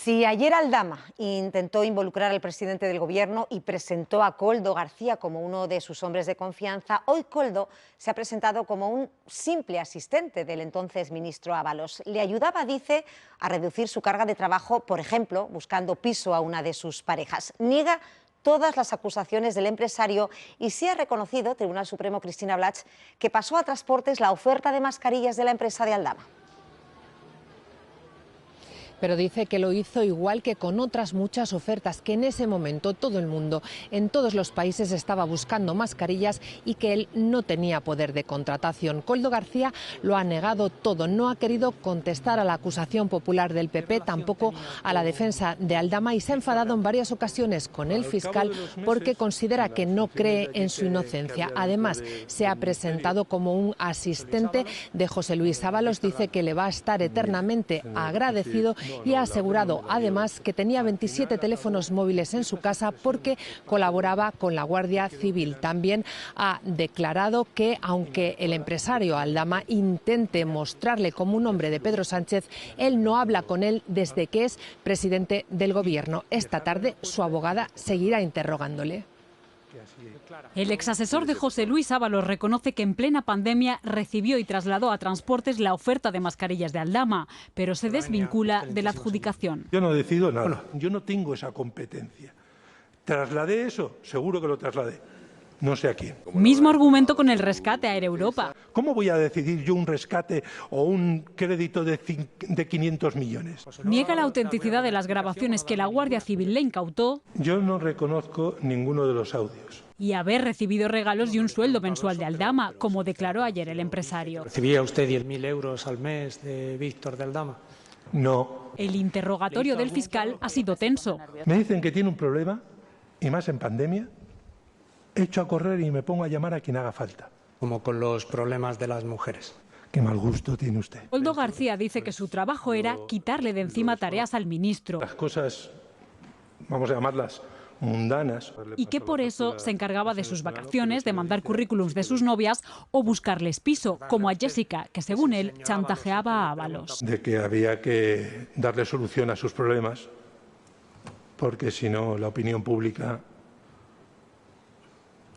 Si ayer Aldama intentó involucrar al presidente del Gobierno y presentó a Koldo García como uno de sus hombres de confianza, hoy Koldo se ha presentado como un simple asistente del entonces ministro Ábalos. Le ayudaba, dice, a reducir su carga de trabajo, por ejemplo, buscando piso a una de sus parejas. Niega todas las acusaciones del empresario y sí ha reconocido, Tribunal Supremo Cristina Blach, que pasó a Transportes la oferta de mascarillas de la empresa de Aldama. Pero dice que lo hizo igual que con otras muchas ofertas, que en ese momento todo el mundo, en todos los países, estaba buscando mascarillas y que él no tenía poder de contratación. Koldo García lo ha negado todo, no ha querido contestar a la acusación popular del PP, tampoco a la defensa de Aldama, y se ha enfadado en varias ocasiones con el fiscal porque considera que no cree en su inocencia. Además, se ha presentado como un asistente de José Luis Ábalos, dice que le va a estar eternamente agradecido y ha asegurado además que tenía 27 teléfonos móviles en su casa porque colaboraba con la Guardia Civil. También ha declarado que aunque el empresario Aldama intente mostrarle como un hombre de Pedro Sánchez, él no habla con él desde que es presidente del Gobierno. Esta tarde su abogada seguirá interrogándole. El exasesor de José Luis Ábalos reconoce que en plena pandemia recibió y trasladó a Transportes la oferta de mascarillas de Aldama, pero se desvincula de la adjudicación. Yo no decido nada, yo no tengo esa competencia. ¿Trasladé eso? Seguro que lo trasladé. No sé a quién. Mismo argumento con el rescate a Air Europa. ¿Cómo voy a decidir yo un rescate o un crédito de 500 millones? Niega la autenticidad de las grabaciones que la Guardia Civil le incautó. Yo no reconozco ninguno de los audios. Y haber recibido regalos y un sueldo mensual de Aldama, como declaró ayer el empresario. ¿Recibía usted 10.000 euros al mes de Víctor de Aldama? No. El interrogatorio del fiscal ha sido tenso. Me dicen que tiene un problema, y más en pandemia. Echo a correr y me pongo a llamar a quien haga falta. Como con los problemas de las mujeres. Qué mal gusto tiene usted. Koldo García dice que su trabajo era quitarle de encima tareas al ministro. Las cosas, vamos a llamarlas mundanas. Y que por eso se encargaba de sus vacaciones, de mandar currículums de sus novias o buscarles piso, como a Jessica, que según él chantajeaba a Ábalos. De que había que darle solución a sus problemas, porque si no la opinión pública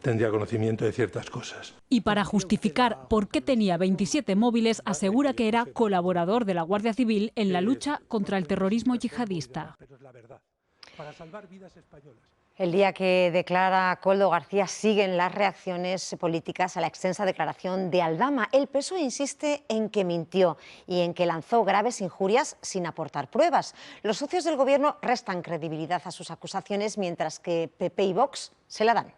tendría conocimiento de ciertas cosas. Y para justificar por qué tenía 27 móviles, asegura que era colaborador de la Guardia Civil en la lucha contra el terrorismo yihadista. El día que declara Koldo García siguen las reacciones políticas a la extensa declaración de Aldama. El PSOE insiste en que mintió y en que lanzó graves injurias sin aportar pruebas. Los socios del Gobierno restan credibilidad a sus acusaciones, mientras que PP y Vox se la dan.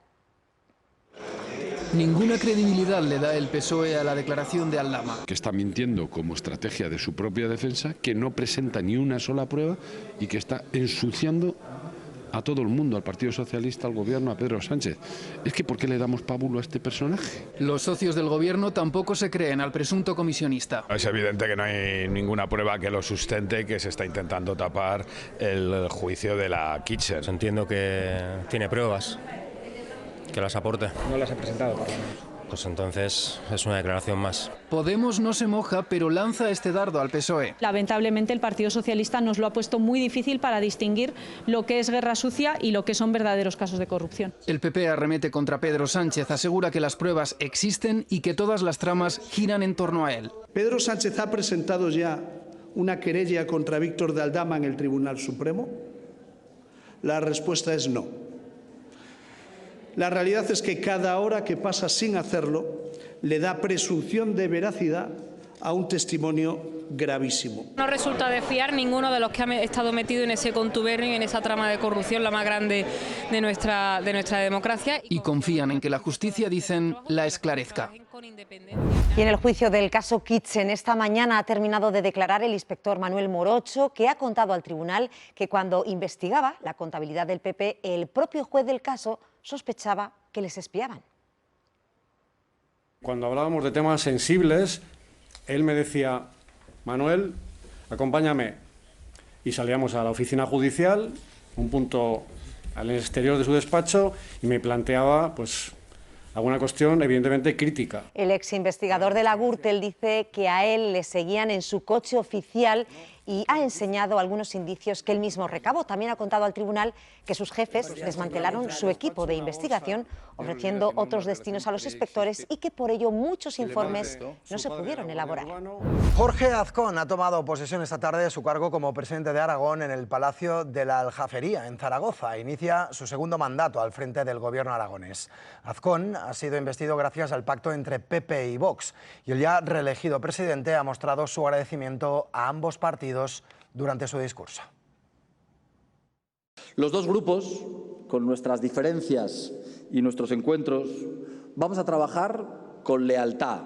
Ninguna credibilidad le da el PSOE a la declaración de Aldama. Que está mintiendo como estrategia de su propia defensa, que no presenta ni una sola prueba y que está ensuciando a todo el mundo, al Partido Socialista, al Gobierno, a Pedro Sánchez. Es que ¿por qué le damos pábulo a este personaje? Los socios del Gobierno tampoco se creen al presunto comisionista. Es evidente que no hay ninguna prueba que lo sustente, que se está intentando tapar el juicio de la Kitchen. Entiendo que tiene pruebas. Que las aporte. No las ha presentado, por lo menos. Pues entonces es una declaración más. Podemos no se moja, pero lanza este dardo al PSOE. Lamentablemente el Partido Socialista nos lo ha puesto muy difícil para distinguir lo que es guerra sucia y lo que son verdaderos casos de corrupción. El PP arremete contra Pedro Sánchez, asegura que las pruebas existen y que todas las tramas giran en torno a él. ¿Pedro Sánchez ha presentado ya una querella contra Víctor de Aldama en el Tribunal Supremo? La respuesta es no. La realidad es que cada hora que pasa sin hacerlo le da presunción de veracidad a un testimonio gravísimo. No resulta de fiar ninguno de los que han estado metidos en ese contubernio y en esa trama de corrupción, la más grande de nuestra democracia. Y confían en que la justicia, dicen, la esclarezca. Y en el juicio del caso Kitchen, esta mañana ha terminado de declarar el inspector Manuel Morocho, que ha contado al tribunal que cuando investigaba la contabilidad del PP, el propio juez del caso sospechaba que les espiaban. Cuando hablábamos de temas sensibles, él me decía: Manuel, acompáñame. Y salíamos a la oficina judicial, un punto al exterior de su despacho, y me planteaba pues alguna cuestión evidentemente crítica. El ex investigador de la Gürtel dice que a él le seguían en su coche oficial y ha enseñado algunos indicios que él mismo recabó. También ha contado al tribunal que sus jefes desmantelaron su equipo de investigación, ofreciendo otros destinos a los inspectores y que por ello muchos informes no se pudieron elaborar. Jorge Azcón ha tomado posesión esta tarde de su cargo como presidente de Aragón en el Palacio de la Aljafería, en Zaragoza. Inicia su segundo mandato al frente del gobierno aragonés. Azcón ha sido investido gracias al pacto entre PP y Vox y el ya reelegido presidente ha mostrado su agradecimiento a ambos partidos durante su discurso. Los dos grupos, con nuestras diferencias y nuestros encuentros, vamos a trabajar con lealtad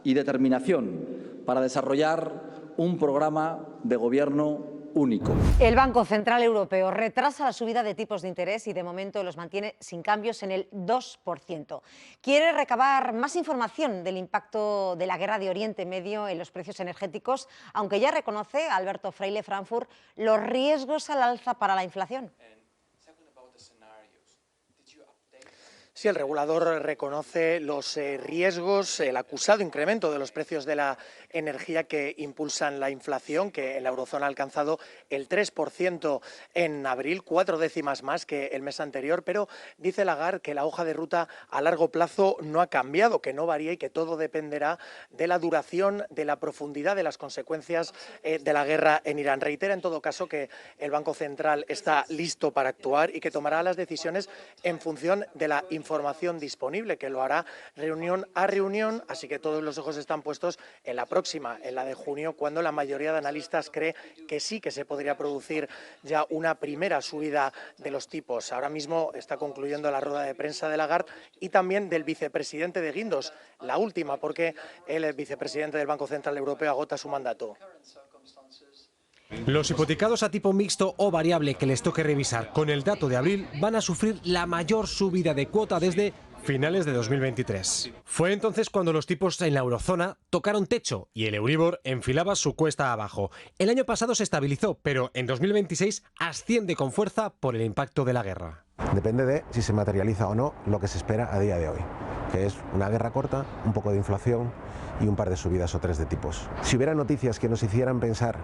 y determinación para desarrollar un programa de gobierno único. El Banco Central Europeo retrasa la subida de tipos de interés y de momento los mantiene sin cambios en el 2%. Quiere recabar más información del impacto de la guerra de Oriente Medio en los precios energéticos, aunque ya reconoce Alberto Freile Frankfurt los riesgos al alza para la inflación. Sí, el regulador reconoce los riesgos, el acusado incremento de los precios de la energía que impulsan la inflación, que en la eurozona ha alcanzado el 3% en abril, 4 décimas más que el mes anterior, pero dice Lagarde que la hoja de ruta a largo plazo no ha cambiado, que no varía y que todo dependerá de la duración, de la profundidad de las consecuencias de la guerra en Irán. Reitera en todo caso que el Banco Central está listo para actuar y que tomará las decisiones en función de la información disponible, que lo hará reunión a reunión, así que todos los ojos están puestos en la próxima, en la de junio, cuando la mayoría de analistas cree que sí que se podría producir ya una primera subida de los tipos. Ahora mismo está concluyendo la rueda de prensa de Lagarde y también del vicepresidente de Guindos, la última, porque el vicepresidente del Banco Central Europeo agota su mandato. Los hipotecados a tipo mixto o variable que les toque revisar con el dato de abril van a sufrir la mayor subida de cuota desde finales de 2023. Fue entonces cuando los tipos en la eurozona tocaron techo y el Euribor enfilaba su cuesta abajo. El año pasado se estabilizó, pero en 2026 asciende con fuerza por el impacto de la guerra. Depende de si se materializa o no lo que se espera a día de hoy, que es una guerra corta, un poco de inflación y un par de subidas o tres de tipos. Si hubiera noticias que nos hicieran pensar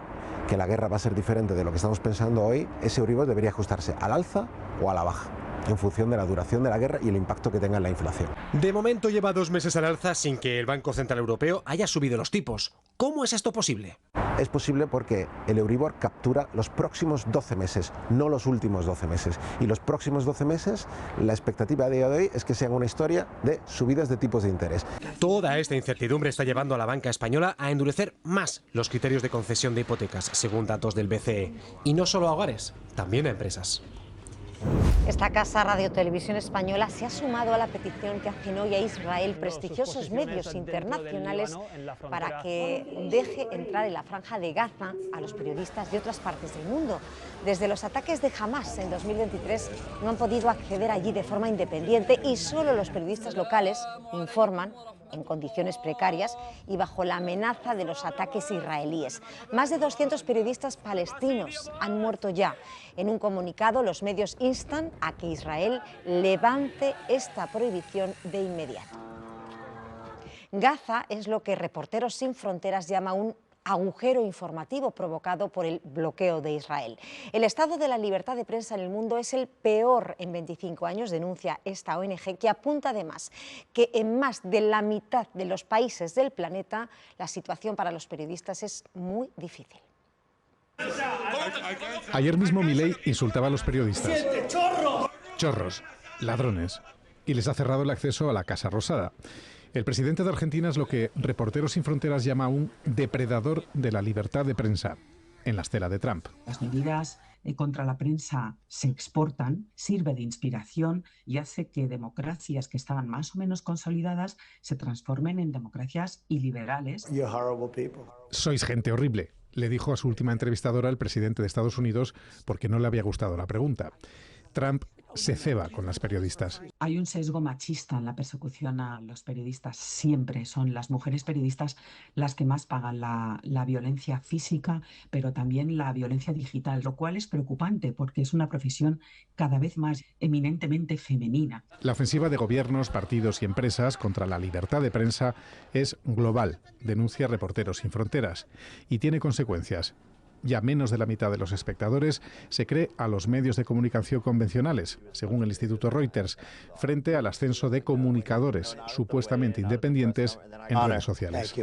que la guerra va a ser diferente de lo que estamos pensando hoy, ese Euribor debería ajustarse al alza o a la baja, en función de la duración de la guerra y el impacto que tenga en la inflación. De momento lleva 2 meses al alza sin que el Banco Central Europeo haya subido los tipos. ¿Cómo es esto posible? Es posible porque el Euribor captura los próximos 12 meses, no los últimos 12 meses. Y los próximos 12 meses, la expectativa a día de hoy es que sean una historia de subidas de tipos de interés. Toda esta incertidumbre está llevando a la banca española a endurecer más los criterios de concesión de hipotecas, según datos del BCE. Y no solo a hogares, también a empresas. Esta casa Radio Televisión Española se ha sumado a la petición que hacen hoy a Israel prestigiosos medios internacionales para que deje entrar en la Franja de Gaza a los periodistas de otras partes del mundo. Desde los ataques de Hamas en 2023 no han podido acceder allí de forma independiente y solo los periodistas locales informan en condiciones precarias y bajo la amenaza de los ataques israelíes. Más de 200 periodistas palestinos han muerto ya. En un comunicado, los medios instan a que Israel levante esta prohibición de inmediato. Gaza es lo que Reporteros Sin Fronteras llama un agujero informativo provocado por el bloqueo de Israel. El estado de la libertad de prensa en el mundo es el peor en 25 años, denuncia esta ONG, que apunta además que en más de la mitad de los países del planeta la situación para los periodistas es muy difícil. Ayer mismo Milei insultaba a los periodistas. Chorros, ladrones, y les ha cerrado el acceso a la Casa Rosada. El presidente de Argentina es lo que Reporteros Sin Fronteras llama un depredador de la libertad de prensa, en la estela de Trump. Las medidas contra la prensa se exportan, sirve de inspiración y hace que democracias que estaban más o menos consolidadas se transformen en democracias iliberales. Sois gente horrible, le dijo a su última entrevistadora el presidente de Estados Unidos porque no le había gustado la pregunta. Trump se ceba con las periodistas. Hay un sesgo machista en la persecución a los periodistas. Siempre son las mujeres periodistas las que más pagan la violencia física, pero también la violencia digital, lo cual es preocupante porque es una profesión cada vez más eminentemente femenina. La ofensiva de gobiernos, partidos y empresas contra la libertad de prensa es global, denuncia Reporteros Sin Fronteras, y tiene consecuencias. Ya menos de la mitad de los espectadores se cree a los medios de comunicación convencionales, según el Instituto Reuters, frente al ascenso de comunicadores supuestamente independientes en redes sociales.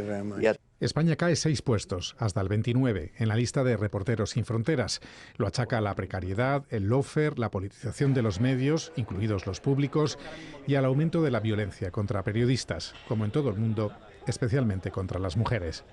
España cae 6 puestos, hasta el 29, en la lista de Reporteros sin Fronteras. Lo achaca a la precariedad, el lawfare, la politización de los medios, incluidos los públicos, y al aumento de la violencia contra periodistas, como en todo el mundo, especialmente contra las mujeres.